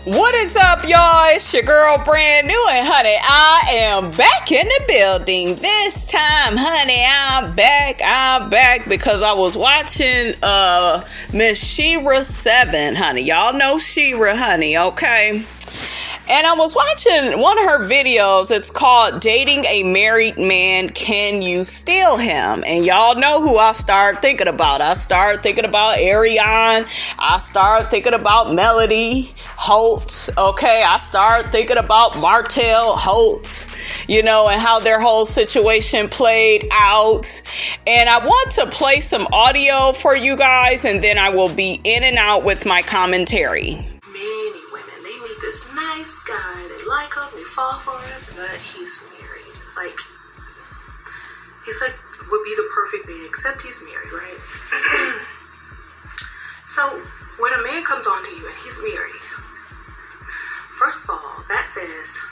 What is up, y'all? It's your girl, brand new, and honey, I am back in the building. This time, honey, I'm back because I was watching Miss Sheraseven, honey. Y'all know Shera, honey, okay? And I was watching one of her videos. It's called Dating a Married Man, Can You Steal Him? And y'all know who I started thinking about. I started thinking about Arionne. I started thinking about Melody Holt. Okay, I started thinking about Martell Holt, you know, and how their whole situation played out. And I want to play some audio for you guys, and then I will be in and out with my commentary. Nice guy, they like him, they fall for him, but he's married. He's would be the perfect man, except he's married, right? So when a man comes on to you and he's married, first of all, that says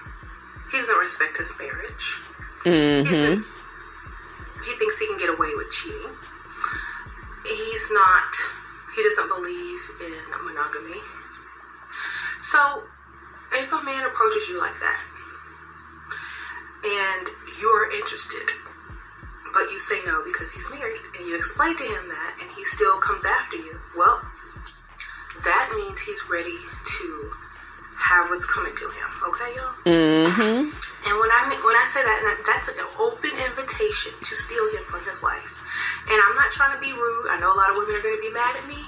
he doesn't respect his marriage. Mm-hmm. He thinks he can get away with cheating. He doesn't believe in monogamy. So if a man approaches you like that and you're interested, but you say no because he's married, and you explain to him that, and he still comes after you, well, that means he's ready to have what's coming to him. Okay, y'all? Mm-hmm. And when I say that, that's an open invitation to steal him from his wife. And I'm not trying to be rude. I know a lot of women are going to be mad at me,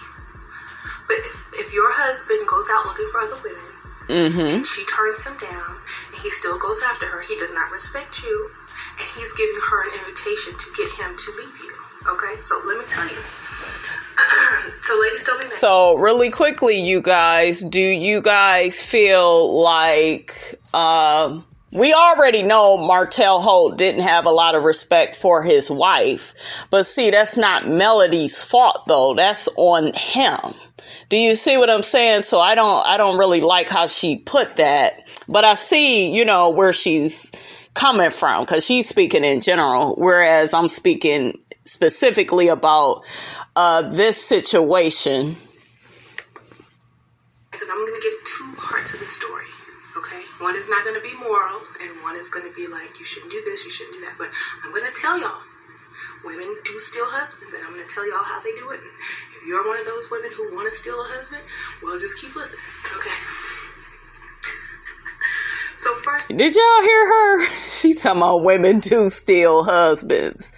but if your husband goes out looking for other women, and she turns him down, and he still goes after her, he does not respect you, and he's giving her an invitation to get him to leave you. Okay, so let me tell you. So ladies, don't be mad. So really quickly, you guys, do you guys feel like we already know Martell Holt didn't have a lot of respect for his wife, but see, that's not Melody's fault though. That's on him. Do you see what I'm saying? So I don't really like how she put that, but I see, you know, where she's coming from, because she's speaking in general, whereas I'm speaking specifically about this situation. Because I'm going to give two parts of the story, okay? One is not going to be moral, and one is going to be like, you shouldn't do this, you shouldn't do that. But I'm going to tell y'all, women do steal husbands, and I'm going to tell y'all how they do it. And if you're one of those women who want to steal a husband, well, just keep listening, okay? So first, did y'all hear her? She talking about women do steal husbands.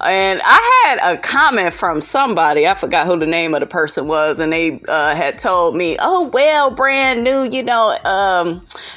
And I had a comment from somebody, I forgot who the name of the person was, and they had told me, oh, well, brand new, you know,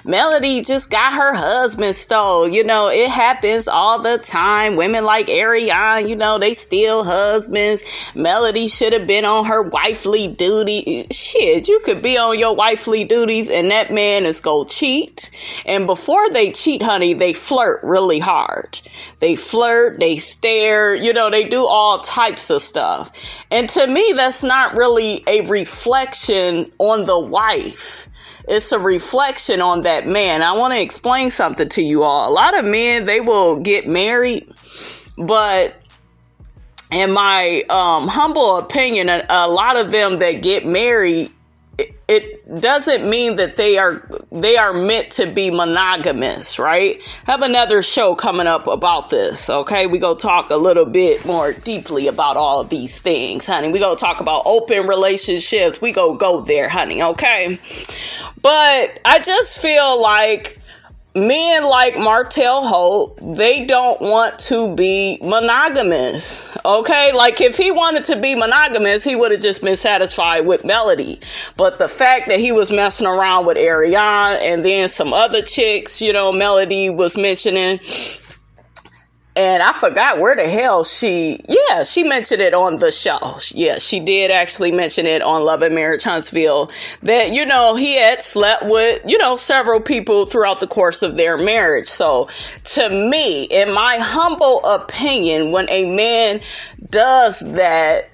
Melody just got her husband stole. You know, it happens all the time. Women like Arionne, you know, they steal husbands. Melody should have been on her wifely duty. Shit, you could be on your wifely duties and that man is gonna cheat. And before they cheat, honey, they flirt really hard. They flirt, they stare, you know, they do all types of stuff. And to me, that's not really a reflection on the wife. It's a reflection on that man. I want to explain something to you all. A lot of men, they will get married, but in my humble opinion, a lot of them that get married, it doesn't mean that they are meant to be monogamous, right? I have another show coming up about this, okay? We go talk a little bit more deeply about all of these things, honey. We go talk about open relationships. We go there, honey, okay? But I just feel like men like Martell Holt, they don't want to be monogamous, okay? Like, if he wanted to be monogamous, he would have just been satisfied with Melody. But the fact that he was messing around with Arionne and then some other chicks, you know, Melody was mentioning, and I forgot where the hell she mentioned it on the show. Yeah, she did actually mention it on Love and Marriage Huntsville that, you know, he had slept with, you know, several people throughout the course of their marriage. So to me, in my humble opinion, when a man does that,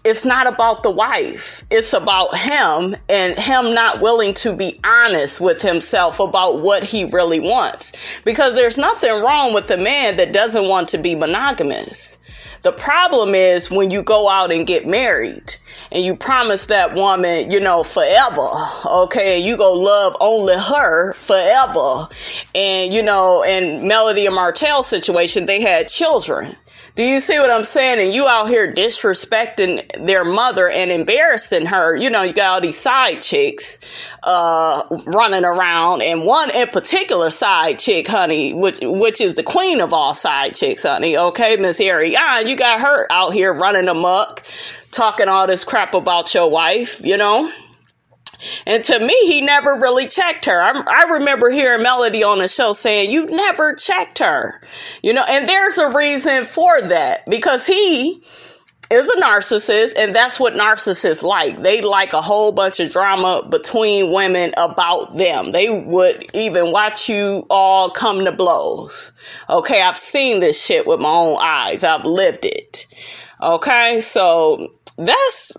it's not about the wife. It's about him and him not willing to be honest with himself about what he really wants. Because there's nothing wrong with a man that doesn't want to be monogamous. The problem is when you go out and get married and you promise that woman, forever. Okay. And you go love only her forever. And, in Melody and Martell situation, they had children. Do you see what I'm saying? And you out here disrespecting their mother and embarrassing her. You got all these side chicks running around, and one in particular side chick, honey, which is the queen of all side chicks, honey. Okay, Miss Arionne, you got her out here running amok, talking all this crap about your wife, And to me, he never really checked her. I remember hearing Melody on the show saying, you never checked her, and there's a reason for that, because he is a narcissist, and that's what narcissists like. They like a whole bunch of drama between women about them. They would even watch you all come to blows. Okay, I've seen this shit with my own eyes. I've lived it. Okay, so that's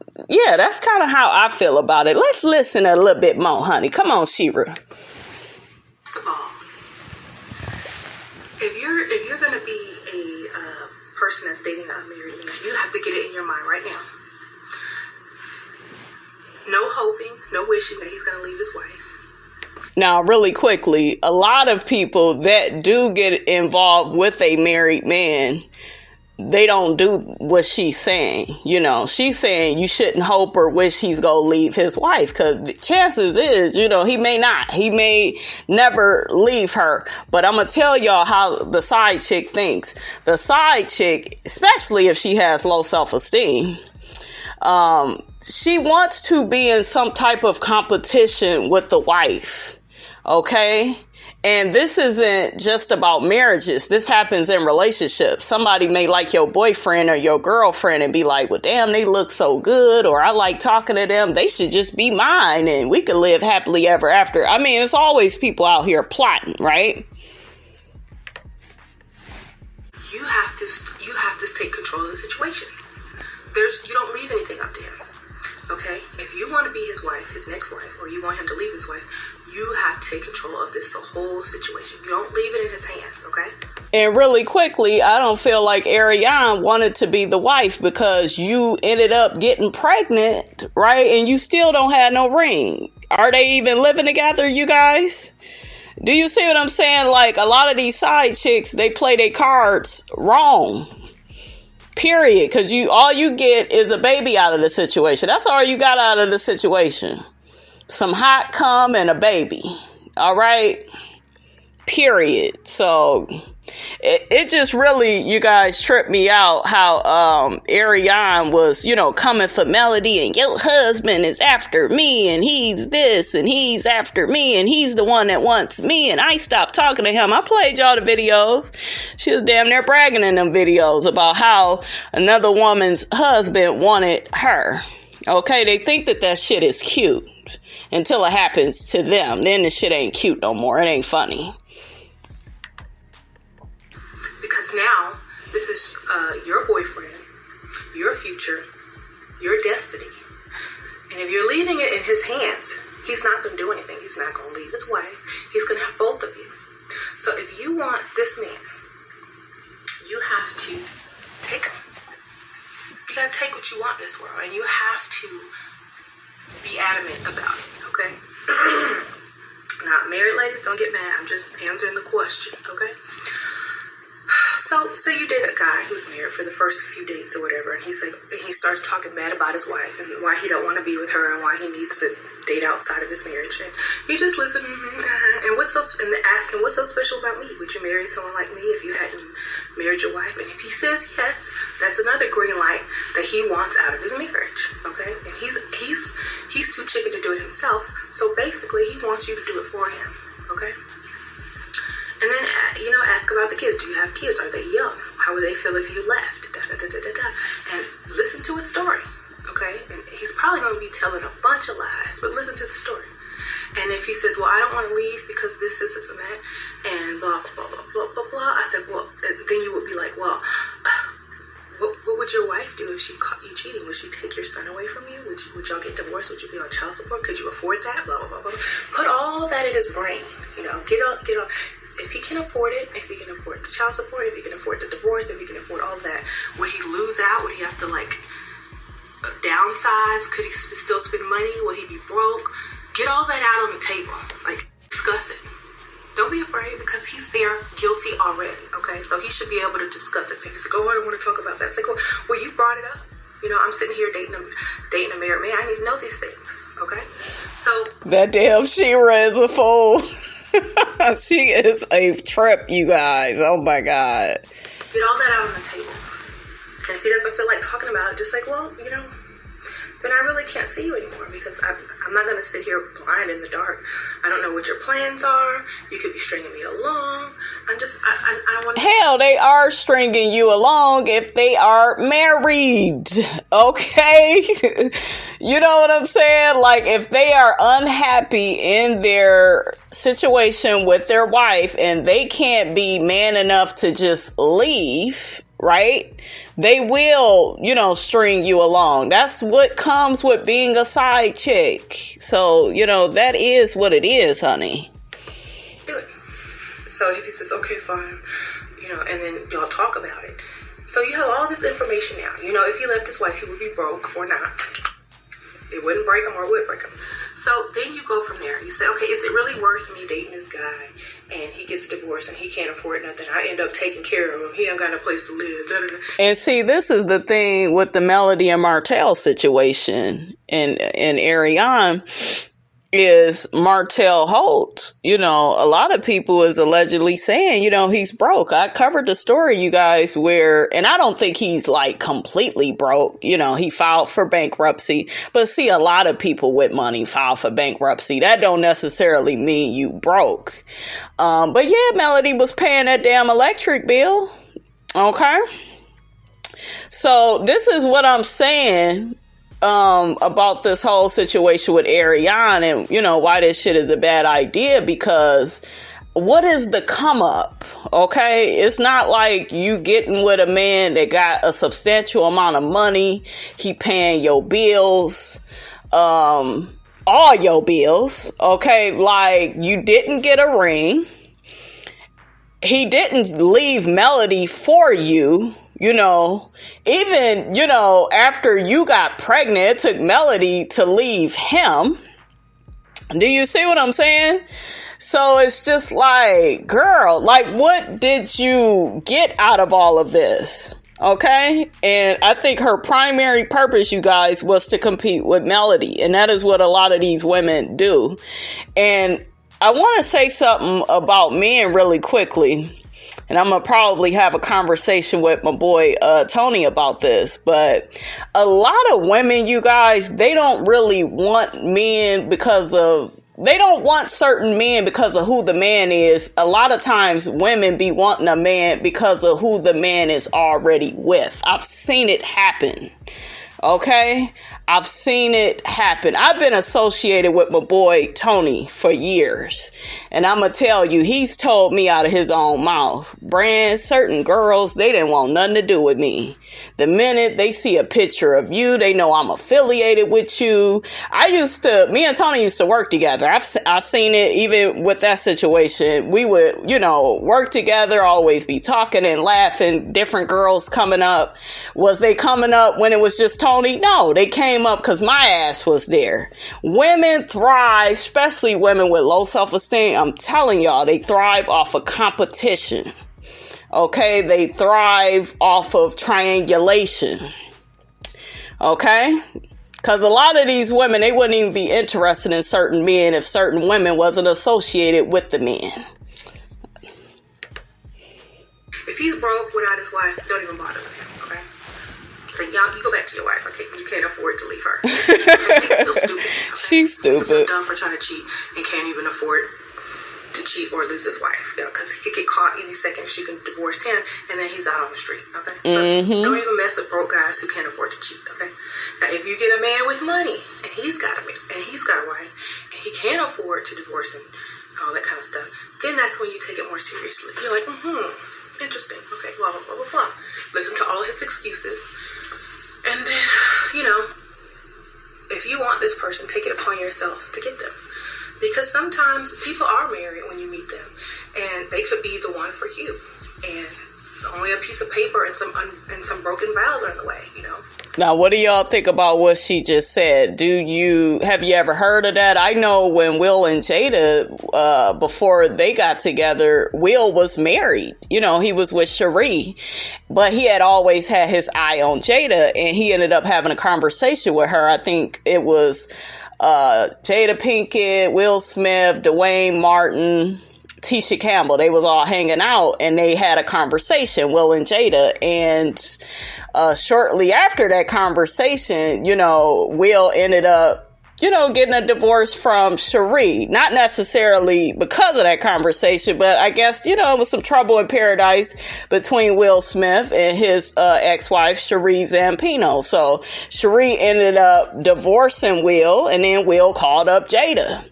kind of how I feel about it. Let's listen a little bit more, honey. Come on, Shira. First of all, if you're gonna be a person that's dating a married man, you have to get it in your mind right now. No hoping, no wishing that he's gonna leave his wife. Now, really quickly, a lot of people that do get involved with a married man, they don't do what she's saying. She's saying you shouldn't hope or wish he's going to leave his wife, because the chances is, he may not. He may never leave her. But I'm going to tell y'all how the side chick thinks. The side chick, especially if she has low self-esteem, she wants to be in some type of competition with the wife. Okay? And this isn't just about marriages. This happens in relationships. Somebody may like your boyfriend or your girlfriend and be like, well, damn, they look so good, or I like talking to them. They should just be mine and we could live happily ever after. I mean, it's always people out here plotting, right? You have to take control of the situation. You don't leave anything up to him. Okay? If you want to be his wife, his next wife, or you want him to leave his wife, you have to take control of the whole situation. You don't leave it in his hands, okay? And really quickly, I don't feel like Arionne wanted to be the wife, because you ended up getting pregnant, right? And you still don't have no ring. Are they even living together, you guys? Do you see what I'm saying? Like, a lot of these side chicks, they play their cards wrong. Period. Because all you get is a baby out of the situation. That's all you got out of the situation. Some hot cum and a baby. All right. Period. So it just really, you guys, tripped me out how Arionne was, coming for Melody, and your husband is after me, and he's this, and he's after me, and he's the one that wants me, and I stopped talking to him. I played y'all the videos. She was damn near bragging in them videos about how another woman's husband wanted her. Okay, they think that shit is cute until it happens to them. Then the shit ain't cute no more. It ain't funny. Because now, this is your boyfriend, your future, your destiny. And if you're leaving it in his hands, he's not going to do anything. He's not going to leave his wife. He's going to have both of you. So if you want this man, you have to take him. You got to take what you want in this world, and you have to be adamant about it, okay? Now, married ladies, don't get mad. I'm just answering the question, okay? So, say you date a guy who's married for the first few dates or whatever, and he starts talking bad about his wife and why he don't want to be with her and why he needs to date outside of his marriage. And you just listen, and ask him, what's so special about me? Would you marry someone like me if you hadn't married your wife? And if he says yes, that's another green light that he wants out of his marriage, okay? And he's too chicken to do it himself, so basically he wants you to do it for him, okay? And then, ask about the kids. Do you have kids? Are they young? How would they feel if you left? And listen to his story, okay? And he's probably going to be telling a bunch of lies, but listen to the story. And if he says, well, I don't want to leave because this, and that, and blah, blah, blah, blah, blah, blah, I said, well, then you would be like, well, What would your wife do if she caught you cheating? Would she take your son away from you? Would y'all get divorced? Would you be on child support? Could you afford that? Blah, blah, blah, blah. Put all that in his brain. You know, get all. If he can afford it, if he can afford the child support, if he can afford the divorce, if he can afford all that, would he lose out? Would he have to, like, downsize? Could he still spend money? Will he be broke? Get all that out on the table. Like, discuss it. Don't be afraid, because he's there guilty already, okay? So he should be able to discuss it. So he's like, oh, I don't want to talk about that. It's like, well, you brought it up. You know, I'm sitting here dating a married man. I need to know these things, okay? So that damn Shera is a fool. She is a trip, you guys. Oh, my God. Get all that out on the table. And if he doesn't feel like talking about it, just like, well, you know, then I really can't see you anymore, because I'm not going to sit here blind in the dark. I don't know what your plans are. You could be stringing me along. I want to... Hell, they are stringing you along if they are married. Okay? You know what I'm saying? Like, if they are unhappy in their situation with their wife and they can't be man enough to just leave, right? They will, you know, string you along. That's what comes with being a side chick. So, you know, that is what it is, honey. Do it. So if he says, okay, fine, you know, and then y'all talk about it. So you have all this information now. You know, if he left his wife, he would be broke or not. It wouldn't break him or it would break him. So then you go from there. You say, okay, is it really worth me dating this guy? And he gets divorced and he can't afford nothing. I end up taking care of him. He ain't got a place to live. Da, da, da. And see, this is the thing with the Melody and Martell situation and Arionne is Martell Holt. You know, a lot of people is allegedly saying, you know, he's broke. I covered the story, you guys, where, and I don't think he's like completely broke. You know, he filed for bankruptcy, but see, a lot of people with money file for bankruptcy. That don't necessarily mean you broke. But yeah, Melody was paying that damn electric bill. Okay. So this is what I'm saying about this whole situation with Arionne and, you know, why this shit is a bad idea, because what is the come up? Okay. It's not like you getting with a man that got a substantial amount of money. He paying your bills, all your bills. Okay. Like, you didn't get a ring. He didn't leave Melody for you. You know, even, you know, after you got pregnant, it took Melody to leave him. Do you see what I'm saying? So it's just like, girl, like, what did you get out of all of this? Okay. And I think her primary purpose, you guys, was to compete with Melody. And that is what a lot of these women do. And I want to say something about men really quickly. And I'm going to probably have a conversation with my boy Tony about this. But a lot of women, you guys, they don't really want men they don't want certain men because of who the man is. A lot of times women be wanting a man because of who the man is already with. I've seen it happen. Okay? I've seen it happen. I've been associated with my boy Tony for years. And I'm going to tell you, he's told me out of his own mouth, Brand, certain girls, they didn't want nothing to do with me. The minute they see a picture of you, they know I'm affiliated with you. Me and Tony used to work together. I've seen it even with that situation. We would, you know, work together, always be talking and laughing. Different girls coming up. Was they coming up when it was just Tony? No, they came up because my ass was there. Women thrive, especially women with low self-esteem. I'm telling y'all, they thrive off of competition. Okay, they thrive off of triangulation. Okay? Because a lot of these women, they wouldn't even be interested in certain men if certain women wasn't associated with the men. If he's broke without his wife, don't even bother with him, okay? So y'all, you go back to your wife, okay? You can't afford to leave her. Okay? Make you feel stupid. Okay? She's stupid. You feel dumb for trying to cheat and can't even afford to cheat or lose his wife, you know, because he could get caught any second. She can divorce him, and then he's out on the street. Okay, so don't even mess with broke guys who can't afford to cheat. Okay, now if you get a man with money and he's got a wife and he can't afford to divorce him, all that kind of stuff, then that's when you take it more seriously. You're like, Interesting. Okay, blah, blah, blah, blah, blah. Listen to all his excuses. And then, you know, if you want this person, take it upon yourself to get them. Because sometimes people are married when you meet them. And they could be the one for you. And only a piece of paper and some broken vows are in the way, you know. Now, what do y'all think about what she just said? Have you ever heard of that? I know when Will and Jada, before they got together, Will was married. You know, he was with Cherie, but he had always had his eye on Jada, and he ended up having a conversation with her. I think it was Jada Pinkett, Will Smith, Dwayne Martin, Tisha Campbell. They was all hanging out and they had a conversation, Will and Jada. And shortly after that conversation, you know, Will ended up, you know, getting a divorce from Cherie. Not necessarily because of that conversation, but I guess, you know, it was some trouble in paradise between Will Smith and his ex-wife, Cherie Zampino. So Cherie ended up divorcing Will, and then Will called up Jada.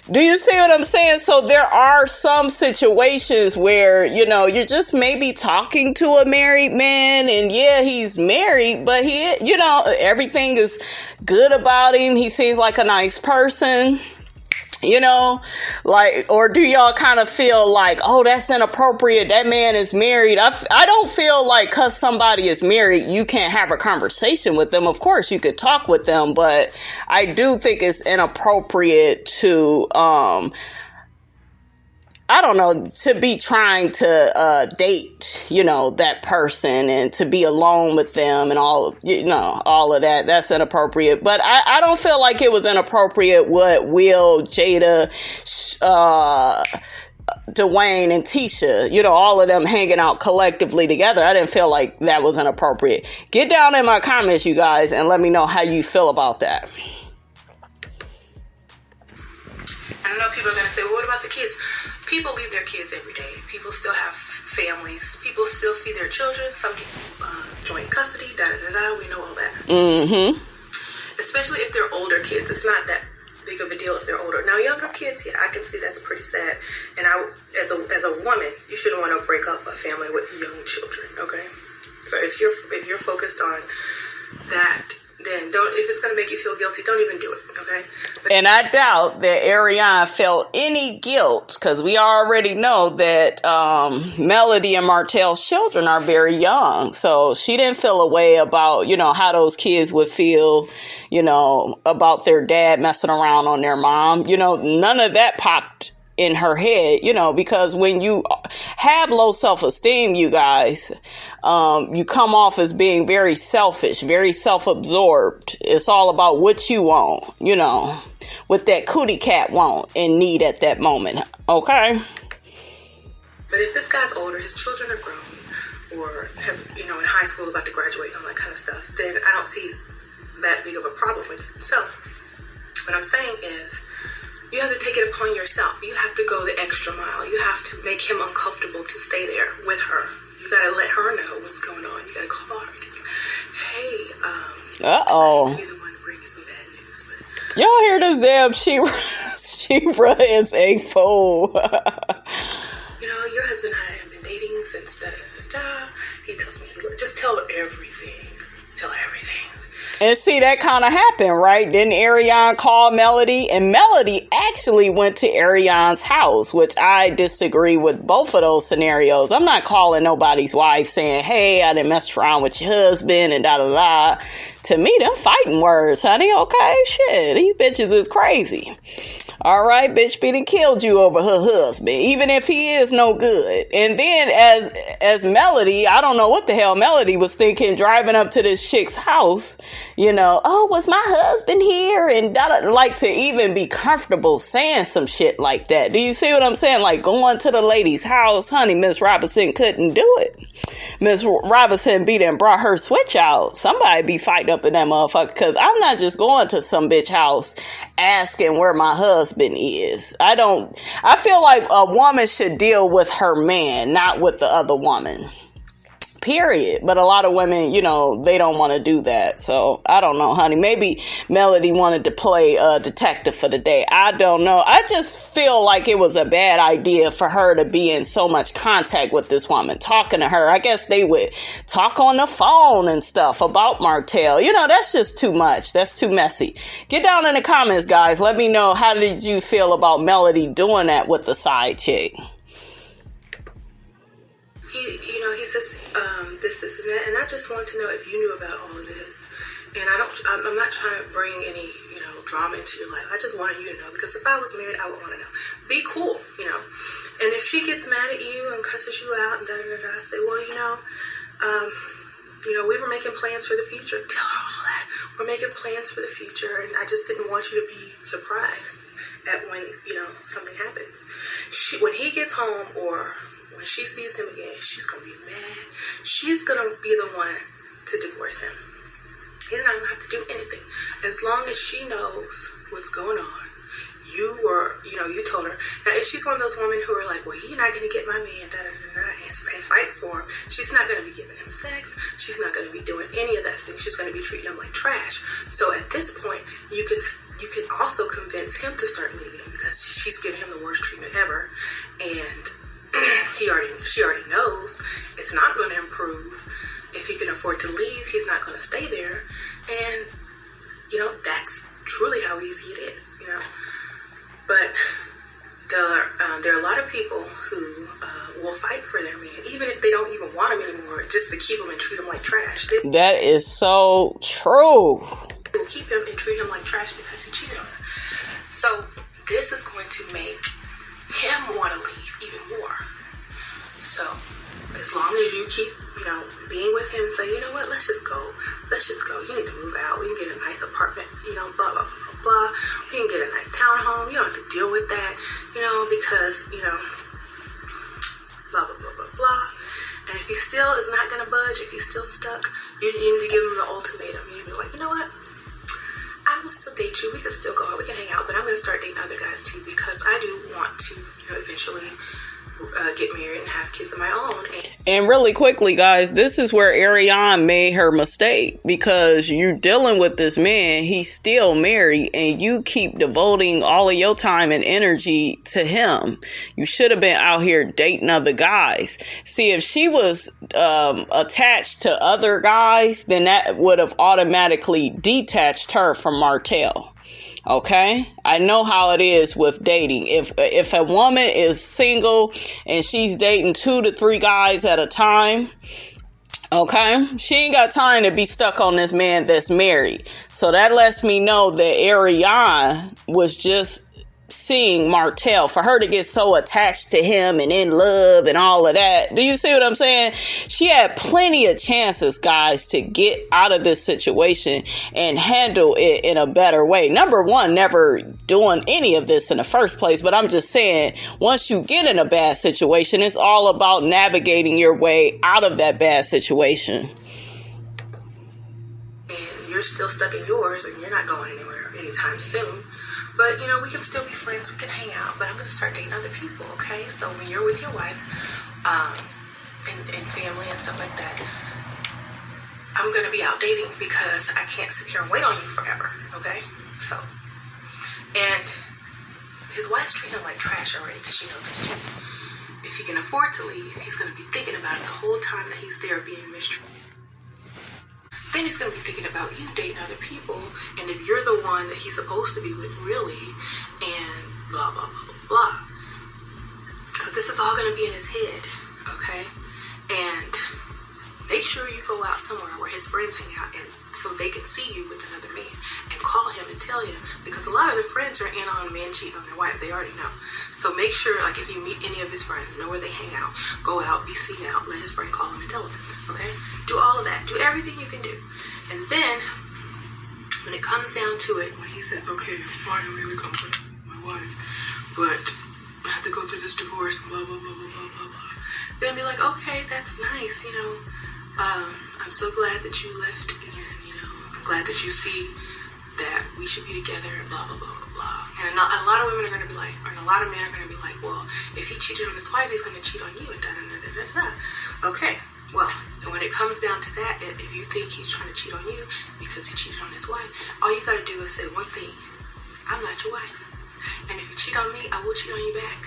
Do you see what I'm saying? So there are some situations where, you know, you're just maybe talking to a married man, and yeah, he's married, but he, you know, everything is good about him. He seems like a nice person, you know, like, or do y'all kind of feel like, oh, that's inappropriate, that man is married? I don't feel like because somebody is married, you can't have a conversation with them. Of course, you could talk with them, but I do think it's inappropriate to, I don't know, to be trying to date, you know, that person and to be alone with them and all, you know, all of that. That's inappropriate. But I don't feel like it was inappropriate what Will, Jada, Dwayne, and Tisha, you know, all of them hanging out collectively together. I didn't feel like that was inappropriate. Get down in my comments, you guys, and let me know how you feel about that. I know people are going to say, well, what about the kids? People leave their kids every day. People still have families. People still see their children. Some get joint custody, da-da-da-da. We know all that. Mm-hmm. Especially if they're older kids. It's not that big of a deal if they're older. Now, younger kids, yeah, I can see that's pretty sad. And as a woman, you shouldn't want to break up a family with young children, okay? So if you're focused on that, then don't. If it's going to make you feel guilty, don't even do it, okay? And I doubt that Arionne felt any guilt, because we already know that Melody and Martell's children are very young. So she didn't feel a way about, you know, how those kids would feel, you know, about their dad messing around on their mom. You know, none of that popped in her head, you know, because when you have low self-esteem, you guys, you come off as being very selfish, very self-absorbed. It's all about what you want, you know, what that cootie cat want and need at that moment. Okay. But if this guy's older, his children are grown, or has, you know, in high school about to graduate and all that kind of stuff, then I don't see that big of a problem with it. So what I'm saying is, you have to take it upon yourself. You have to go the extra mile. You have to make him uncomfortable to stay there with her. You got to let her know what's going on. You got to call her. Hey, uh-oh. I'll be the one to bring you some bad news. But y'all hear this damn Shera is a fool. You know, your husband and I have been dating since da-da-da-da. He tells me, just tell everything. Tell everything. And see, that kind of happened, right? Didn't Arionne call Melody? And Melody actually went to Arionne's house, which I disagree with both of those scenarios. I'm not calling nobody's wife saying, hey, I didn't mess around with your husband and da-da-da. To me, them fighting words, honey. Okay, shit. These bitches is crazy. All right, bitch, be done killed you over her husband, even if he is no good. And then as Melody, I don't know what the hell Melody was thinking driving up to this chick's house, you know, oh, was my husband here? And like to even be comfortable saying some shit like that. Do you see what I'm saying? Like going to the lady's house, honey, Miss Robinson couldn't do it. Miss Robinson be done brought her switch out. Somebody be fighting up in that motherfucker, because I'm not just going to some bitch house asking where my husband is. I feel like a woman should deal with her man, not with the other woman. period. But a lot of women, you know, they don't want to do that. So I don't know, honey. Maybe Melody wanted to play detective for the day. I don't know. I just feel like it was a bad idea for her to be in so much contact with this woman, talking to her. I guess they would talk on the phone and stuff about Martell. You know, that's just too much. That's too messy. Get down in the comments, guys. Let me know, how did you feel about Melody doing that with the side chick? He says this and that, and I just want to know if you knew about all of this. And I'm not trying to bring any, drama into your life. I just wanted you to know, because if I was married, I would want to know. Be cool, And if she gets mad at you and cusses you out and da-da-da-da, I say, well, we were making plans for the future. Tell her all that. We're making plans for the future, and I just didn't want you to be surprised at when, something happens. When he gets home or when she sees him again, she's going to be mad. She's going to be the one to divorce him. He's not going to have to do anything. As long as she knows what's going on. You told her. Now, if she's one of those women who are like, well, you're not going to get my man, da-da-da-da, and fights for him, she's not going to be giving him sex. She's not going to be doing any of that thing. She's going to be treating him like trash. So at this point, you can also convince him to start leaving, because she's giving him the worst treatment ever. And she already knows it's not going to improve. If he can afford to leave, he's not going to stay there. And, that's truly how easy it is, But there are a lot of people who will fight for their man, even if they don't even want him anymore, just to keep him and treat him like trash. That is so true. They will keep him and treat him like trash because he cheated on her. So this is going to make him want to leave even more. So as long as you keep, being with him and say, you know what, let's just go. You need to move out. We can get a nice apartment, blah, blah, blah, blah, blah. We can get a nice townhome. You don't have to deal with that, because, blah, blah, blah, blah, blah. And if he still is not going to budge, if he's still stuck, you need to give him the ultimatum. You need to be like, you know what? I will still date you. We can still go out. We can hang out. But I'm going to start dating other guys too, because I do want to, eventually get married and have kids of my own. And really quickly, guys, this is where Arionne made her mistake, because you're dealing with this man, he's still married, and you keep devoting all of your time and energy to him. You should have been out here dating other guys. See, if she was attached to other guys, then that would have automatically detached her from Martell. Okay, I know how it is with dating. If a woman is single and she's dating 2 to 3 guys at a time, okay, she ain't got time to be stuck on this man that's married. So that lets me know that Arionne was just seeing Martell, for her to get so attached to him and in love and all of that. Do you see what I'm saying? She had plenty of chances, guys, to get out of this situation and handle it in a better way. Number one, never doing any of this in the first place. But I'm just saying, once you get in a bad situation, it's all about navigating your way out of that bad situation. And you're still stuck in yours, and you're not going anywhere anytime soon. But, we can still be friends. We can hang out. But I'm going to start dating other people, okay? So when you're with your wife and family and stuff like that, I'm going to be out dating, because I can't sit here and wait on you forever, okay? So, and his wife's treating him like trash already, because she knows he's cheating. If he can afford to leave, he's going to be thinking about it the whole time that he's there being mistreated. Then he's going to be thinking about you dating other people, and if you're the one that he's supposed to be with really, and blah, blah, blah, blah, blah. So this is all going to be in his head, okay? And make sure you go out somewhere where his friends hang out, and so they can see you with another man, and call him and tell him, because a lot of the friends are in on men cheating on their wife. They already know. So make sure, like, if you meet any of his friends, know where they hang out, go out, be seen out, let his friend call him and tell him, okay? Do all of that. Do everything you can do. And then, when it comes down to it, when he says, okay, finally we come with my wife, but I have to go through this divorce, blah, blah, blah, blah, blah, blah, blah. Then be like, okay, that's nice, I'm so glad that you left, and, I'm glad that you see that we should be together, and blah, blah, blah, blah, blah. And a lot of women are going to be like, or a lot of men are going to be like, well, if he cheated on his wife, he's going to cheat on you, and da-da-da-da-da-da. Okay, Well, when it comes down to that, if you think he's trying to cheat on you because he cheated on his wife, all you got to do is say one thing: I'm not your wife. And if you cheat on me, I will cheat on you back.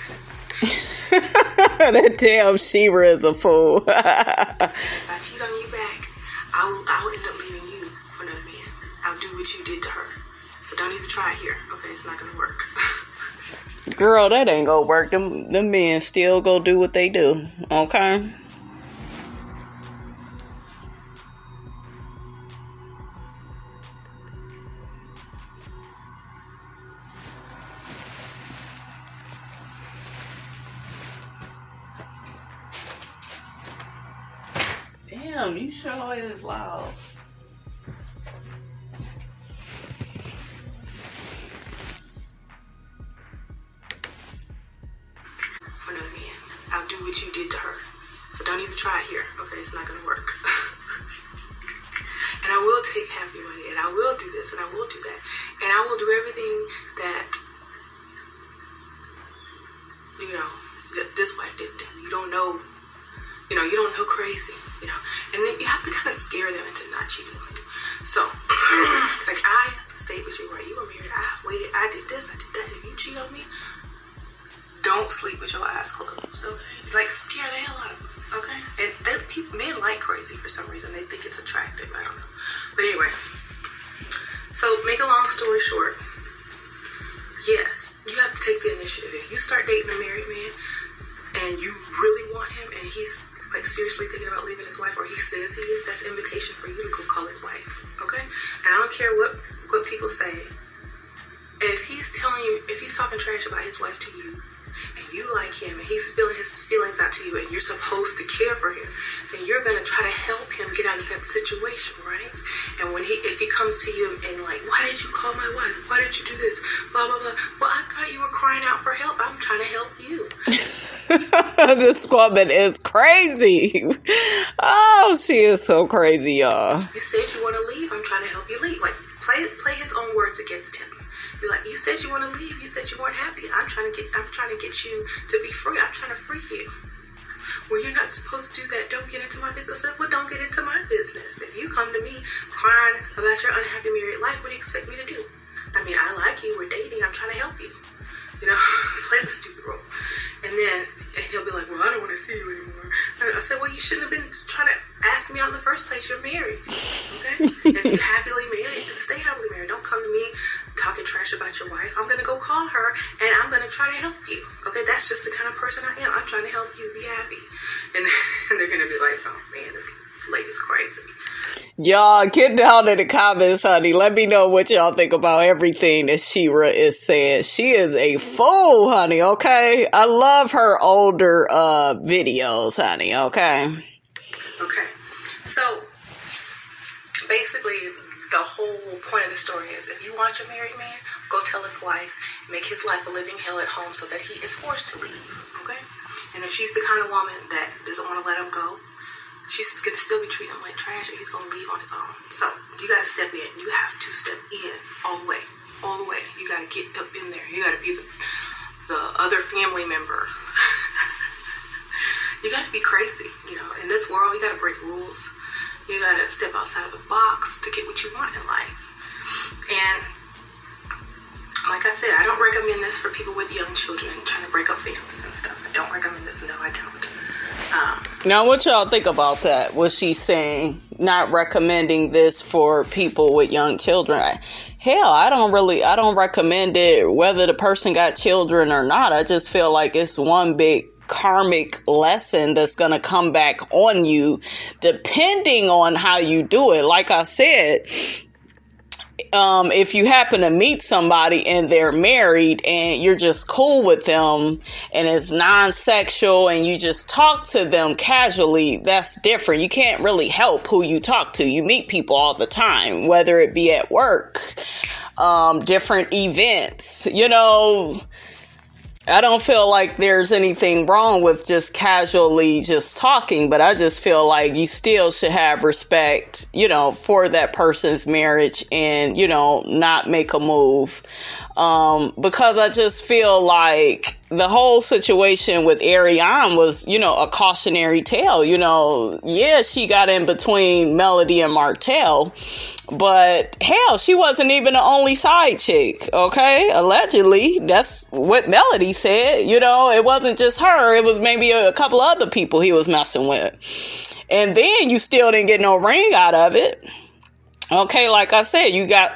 That damn Shera is a fool. If I cheat on you back, I will end up leaving you for another man. I'll do what you did to her. So don't even try it here. Okay, it's not going to work. Girl, that ain't gonna work. Them men still go do what they do. Okay? Damn, you sure is loud. For another man, I'll do what you did to her. So don't even try it here. Okay, it's not gonna work. And I will take half your money, and I will do this, and I will do that, and I will do everything that this wife didn't do. You don't know crazy, and then you have to kind of scare them into not cheating on you. So it's like, I stayed with you, right? You were married, I waited, I did this, I did that. If you cheat on me, don't sleep with your eyes closed, okay? It's like, scare the hell out of them, okay? And men like crazy for some reason. They think it's attractive, I don't know. But anyway, so make a long story short, yes, you have to take the initiative. If you start dating a married man and you really want him and he's like seriously thinking about leaving his wife, or he says he is, that's invitation for you to go call his wife, okay? And I don't care what people say. If he's talking trash about his wife to you, and you like him, and he's spilling his feelings out to you, and you're supposed to care for him, then you're gonna try to help him get out of that situation, right? And if he comes to you and like, why did you call my wife? Why did you do this? Blah blah blah. Well, I thought you were crying out for help. I'm trying to help you. This woman is crazy. Oh, she is so crazy, y'all. You said you want to leave. I'm trying to help you leave. Like, play his own words against him. Be like, you said you want to leave. You said you weren't happy. I'm trying to get you to be free. I'm trying to free you. Well, you're not supposed to do that. Don't get into my business. I said, well, don't get into my business. If you come to me crying about your unhappy married life, what do you expect me to do? I mean, I like you. We're dating. I'm trying to help you. Play the stupid role. And he'll be like, well, I don't want to see you anymore. And I said, well, you shouldn't have been trying to ask me out in the first place. You're married. Okay? If you're happily married, then stay happily married. Don't come to me talking trash about your wife. I'm going to go call her, and I'm going to try to help you. Okay? That's just the kind of person I am. I'm trying to help you be happy. And they're going to be like, oh, man, this lady's crazy. Y'all, get down in the comments, honey. Let me know what y'all think about everything that Shera is saying. She is a fool, honey, okay? I love her older videos, honey, okay? Okay. So, basically, the whole point of the story is, if you want your married man, go tell his wife, make his life a living hell at home so that he is forced to leave, okay? And if she's the kind of woman that doesn't want to let him go, she's going to still be treating him like trash, and he's going to leave on his own. So, you got to step in. You have to step in all the way. All the way. You got to get up in there. You got to be the other family member. You got to be crazy. In this world, you got to break rules. You got to step outside of the box to get what you want in life. And like I said, I don't recommend this for people with young children trying to break up families and stuff. I don't recommend this. No, I don't. Now, what y'all think about that? What she's saying, not recommending this for people with young children. Hell, I don't recommend it whether the person got children or not. I just feel like it's one big karmic lesson that's going to come back on you depending on how you do it. Like I said, if you happen to meet somebody and they're married and you're just cool with them and it's non-sexual and you just talk to them casually, that's different. You can't really help who you talk to. You meet people all the time, whether it be at work, different events, I don't feel like there's anything wrong with just casually just talking, but I just feel like you still should have respect, for that person's marriage and, not make a move. Because I just feel like the whole situation with Arionne was, a cautionary tale. Yeah, she got in between Melody and Martell, but hell, she wasn't even the only side chick, okay? Allegedly, that's what Melody said. It wasn't just her. It was maybe a couple other people he was messing with. And then you still didn't get no ring out of it. Okay, like I said, you got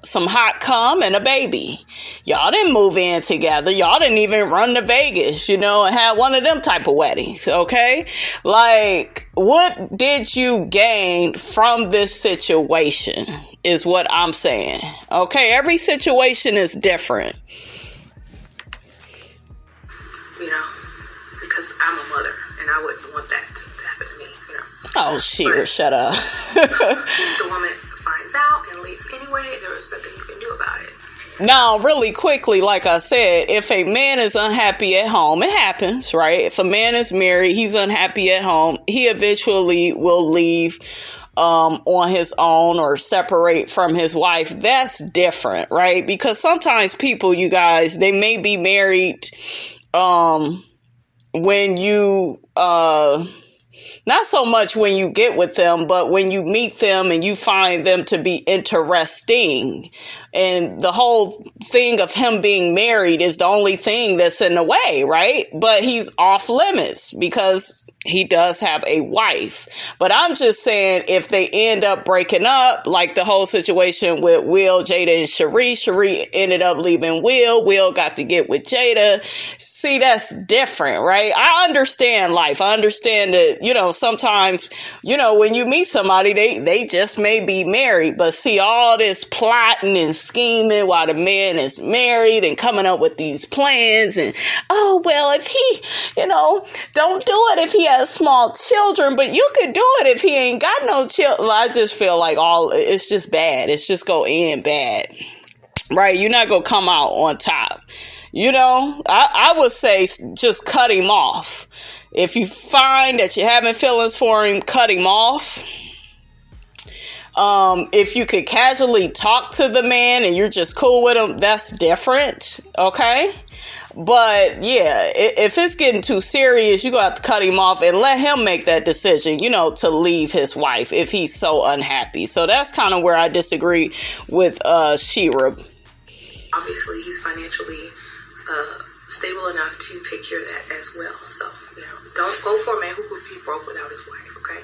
some hot cum and a baby. Y'all didn't move in together. Y'all didn't even run to Vegas, and have one of them type of weddings, okay? Like, what did you gain from this situation is what I'm saying, okay? Every situation is different. Because I'm a mother, and I wouldn't want that to happen to me, Oh, shut up. If the woman finds out and leaves anyway, there is nothing you can do about it. Now, really quickly, like I said, if a man is unhappy at home, it happens, right? If a man is married, he's unhappy at home, he eventually will leave on his own or separate from his wife. That's different, right? Because sometimes people, you guys, they may be married when you... not so much when you get with them, but when you meet them and you find them to be interesting. And the whole thing of him being married is the only thing that's in the way, right? But he's off limits because he does have a wife. But I'm just saying, if they end up breaking up, like the whole situation with Will, Jada, and Sheree ended up leaving Will. Will got to get with Jada. See, that's different, right? I understand life. I understand that, sometimes, when you meet somebody, they just may be married. But see, all this plotting and scheming while the man is married and coming up with these plans and, oh, well, if he, don't do it if he has small children, but you could do it if he ain't got no children. I just feel like it's just bad. It's just go end bad, right? You're not gonna come out on top. I would say just cut him off. If you find that you're having feelings for him, cut him off. If you could casually talk to the man and you're just cool with him, that's different, okay? But yeah, if it's getting too serious, you're gonna have to cut him off and let him make that decision, to leave his wife if he's so unhappy. So that's kind of where I disagree with Shera. Obviously, he's financially stable enough to take care of that as well. So, don't go for a man who would be broke without his wife, okay?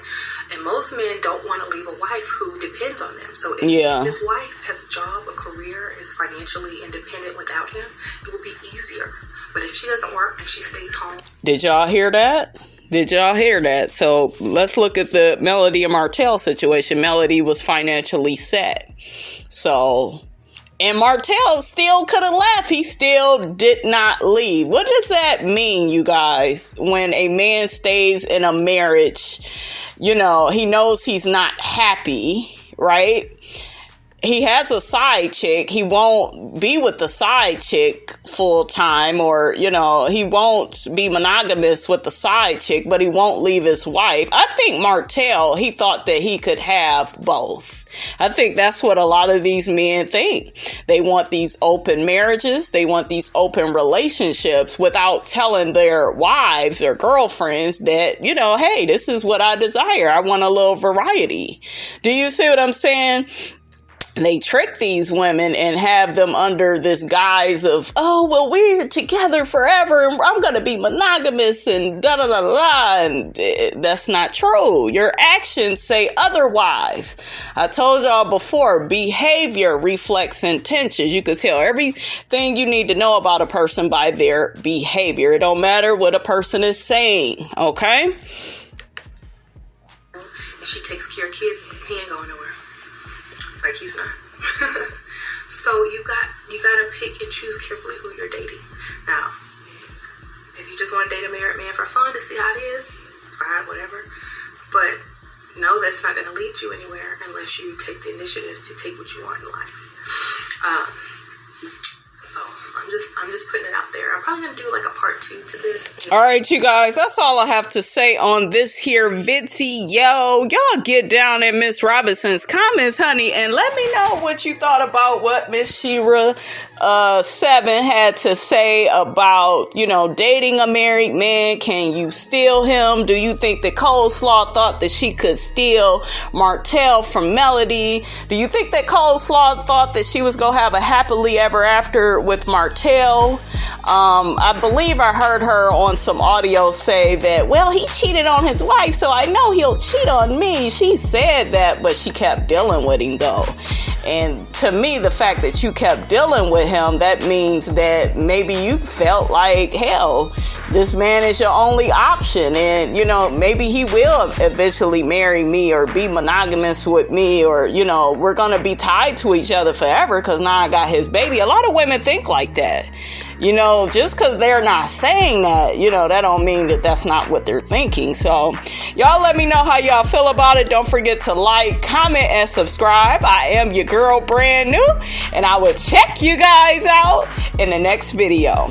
And most men don't want to leave a wife who depends on them. So if his wife has a job, a career, is financially independent without him, it will be easier. But if she doesn't work and she stays home. Did y'all hear that? So let's look at the Melody and Martell situation. Melody was financially set. So... and Martell still could have left. He still did not leave. What does that mean, you guys, when a man stays in a marriage? He knows he's not happy, right? He has a side chick. He won't be with the side chick full time, or, he won't be monogamous with the side chick, but he won't leave his wife. I think Martell, he thought that he could have both. I think that's what a lot of these men think. They want these open marriages. They want these open relationships without telling their wives or girlfriends that, hey, this is what I desire. I want a little variety. Do you see what I'm saying? They trick these women and have them under this guise of, oh, well, we're together forever and I'm going to be monogamous and da-da-da-da. And that's not true. Your actions say otherwise. I told y'all before, behavior reflects intentions. You can tell everything you need to know about a person by their behavior. It don't matter what a person is saying, okay? And she takes care of kids. He ain't going nowhere. Like he's not. So you gotta pick and choose carefully who you're dating. Now, if you just want to date a married man for fun to see how it is, fine, whatever. But no, that's not going to lead you anywhere unless you take the initiative to take what you want in life. So I'm I'm just putting it out there. I'm probably going to do like a part 2 to this. All right, you guys, that's all I have to say on this here video. Y'all get down in Miss Robinson's comments, honey, and let me know what you thought about what Miss Sheraseven had to say about, dating a married man. Can you steal him? Do you think that Coleslaw thought that she could steal Martell from Melody? Do you think that Coleslaw thought that she was going to have a happily ever after with Martell? I believe I heard her on some audio say that, well, he cheated on his wife, so I know he'll cheat on me. She said that, but she kept dealing with him, though. And to me, the fact that you kept dealing with him, that means that maybe you felt like, hell, this man is your only option. And, maybe he will eventually marry me or be monogamous with me, or, we're going to be tied to each other forever because now I got his baby. A lot of women think like that. Just because they're not saying that, that don't mean that that's not what they're thinking. So y'all let me know how y'all feel about it. Don't forget to like, comment, and subscribe. I am your girl, brand new, and I will check you guys out in the next video.